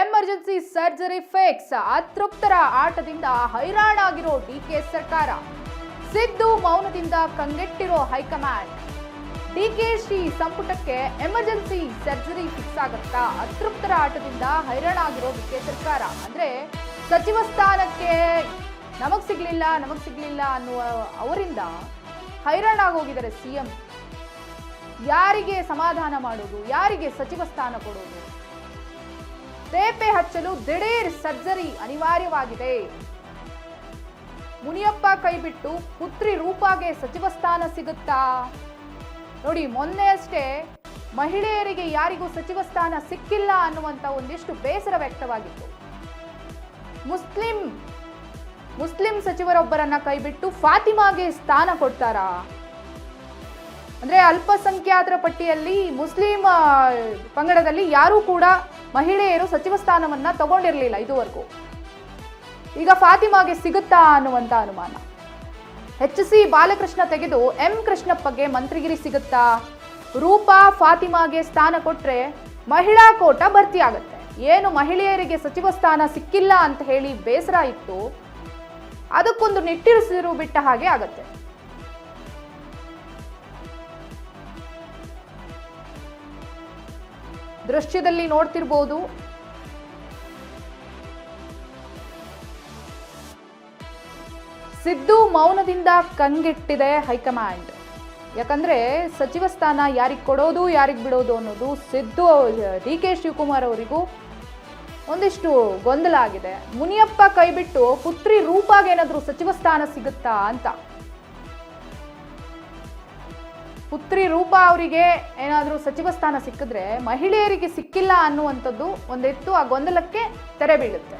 Emergency surgery fix. ಅತೃಪ್ತರ ಆಟದಿಂದ ಹೈರಾಣಾಗಿರೋ DK ಸರ್ಕಾರ. Siddu ಮೌನದಿಂದ ಕಂಗೆಟ್ಟಿರೋ high command. DKShi ಸಂಪುಟಕ್ಕೆ ಎಮರ್ಜೆನ್ಸಿ ಸರ್ಜರಿ ಫಿಕ್ಸ್ ಆಗುತ್ತಾ? ಅತೃಪ್ತರ ಆಟದಿಂದ ಹೈರಾಣಾಗಿರೋ ಡಿಕೆ ಸರ್ಕಾರ. ಅಂದ್ರೆ ಸಚಿವ ಸ್ಥಾನಕ್ಕೆ ನಮಗ್ ಸಿಗ್ಲಿಲ್ಲ ಅನ್ನುವ ಅವರಿಂದ ಹೈರಾಣಾಗೋಗಿದ್ದಾರೆ ಸಿಎಂ. ಯಾರಿಗೆ ಸಮಾಧಾನ ಮಾಡೋದು, ಯಾರಿಗೆ ಸಚಿವ ಸ್ಥಾನ ಕೊಡೋದು? ತೇಪೆ ಹಚ್ಚಲು ದಿಢೀರ್ ಸರ್ಜರಿ ಅನಿವಾರ್ಯವಾಗಿದೆ. ಮುನಿಯಪ್ಪ ಕೈಬಿಟ್ಟು ಪುತ್ರಿ ರೂಪಾಗೆ ಸಚಿವ ಸ್ಥಾನ ಸಿಗುತ್ತಾ? ನೋಡಿ, ಮೊನ್ನೆ ಅಷ್ಟೇ ಮಹಿಳೆಯರಿಗೆ ಯಾರಿಗೂ ಸಚಿವ ಸ್ಥಾನ ಸಿಕ್ಕಿಲ್ಲ ಅನ್ನುವಂತ ಒಂದಿಷ್ಟು ಬೇಸರ ವ್ಯಕ್ತವಾಗಿತ್ತು. ಮುಸ್ಲಿಂ ಸಚಿವರೊಬ್ಬರನ್ನ ಕೈಬಿಟ್ಟು ಫಾತಿಮಾಗೆ ಸ್ಥಾನ ಕೊಡ್ತಾರಾ? ಅಂದ್ರೆ ಅಲ್ಪಸಂಖ್ಯಾತರ ಪಟ್ಟಿಯಲ್ಲಿ ಮುಸ್ಲಿಂ ಪಂಗಡದಲ್ಲಿ ಯಾರೂ ಕೂಡ ಮಹಿಳೆಯರು ಸಚಿವ ಸ್ಥಾನವನ್ನ ತಗೊಂಡಿರ್ಲಿಲ್ಲ ಇದುವರೆಗೂ. ಈಗ ಫಾತಿಮಾಗೆ ಸಿಗುತ್ತಾ ಅನ್ನುವಂತ ಅನುಮಾನ. HC ಬಾಲಕೃಷ್ಣ ತೆಗೆದು ಎಂ ಕೃಷ್ಣಪ್ಪಗೆ ಮಂತ್ರಿಗಿರಿ ಸಿಗುತ್ತಾ? ರೂಪಾ ಫಾತಿಮಾಗೆ ಸ್ಥಾನ ಕೊಟ್ರೆ ಮಹಿಳಾ ಕೋಟ ಭರ್ತಿ ಆಗತ್ತೆ. ಏನು ಮಹಿಳೆಯರಿಗೆ ಸಚಿವ ಸ್ಥಾನ ಸಿಕ್ಕಿಲ್ಲ ಅಂತ ಹೇಳಿ ಬೇಸರ ಇತ್ತು, ಅದಕ್ಕೊಂದು ನಿಟ್ಟಿರಿಸಿರು ಬಿಟ್ಟ ಹಾಗೆ ಆಗತ್ತೆ. ದೃಶ್ಯದಲ್ಲಿ ನೋಡ್ತಿರ್ಬೋದು, ಸಿದ್ದು ಮೌನದಿಂದ ಕಂಗೆಟ್ಟಿದೆ ಹೈಕಮಾಂಡ್. ಯಾಕಂದ್ರೆ ಸಚಿವ ಸ್ಥಾನ ಯಾರಿಗೆ ಕೊಡೋದು ಯಾರಿಗೆ ಬಿಡೋದು ಅನ್ನೋದು ಸಿದ್ದು DK ಶಿವಕುಮಾರ್ ಅವರಿಗೂ ಒಂದಿಷ್ಟು ಗೊಂದಲ ಆಗಿದೆ. ಮುನಿಯಪ್ಪ ಕೈಬಿಟ್ಟು ಪುತ್ರಿ ರೂಪಾಗೆ ಏನಾದ್ರೂ ಸಚಿವ ಸ್ಥಾನ ಸಿಗುತ್ತಾ ಅಂತ. ಪುತ್ರಿ ರೂಪಾ ಅವರಿಗೆ ಏನಾದ್ರೂ ಸಚಿವ ಸ್ಥಾನ ಸಿಕ್ಕಿದ್ರೆ ಮಹಿಳೆಯರಿಗೆ ಸಿಕ್ಕಿಲ್ಲ ಅನ್ನುವಂಥದ್ದು ಒಂದಿತ್ತು. ಆ ಗೊಂದಲಕ್ಕೆ ತೆರೆ ಬೀಳುತ್ತೆ.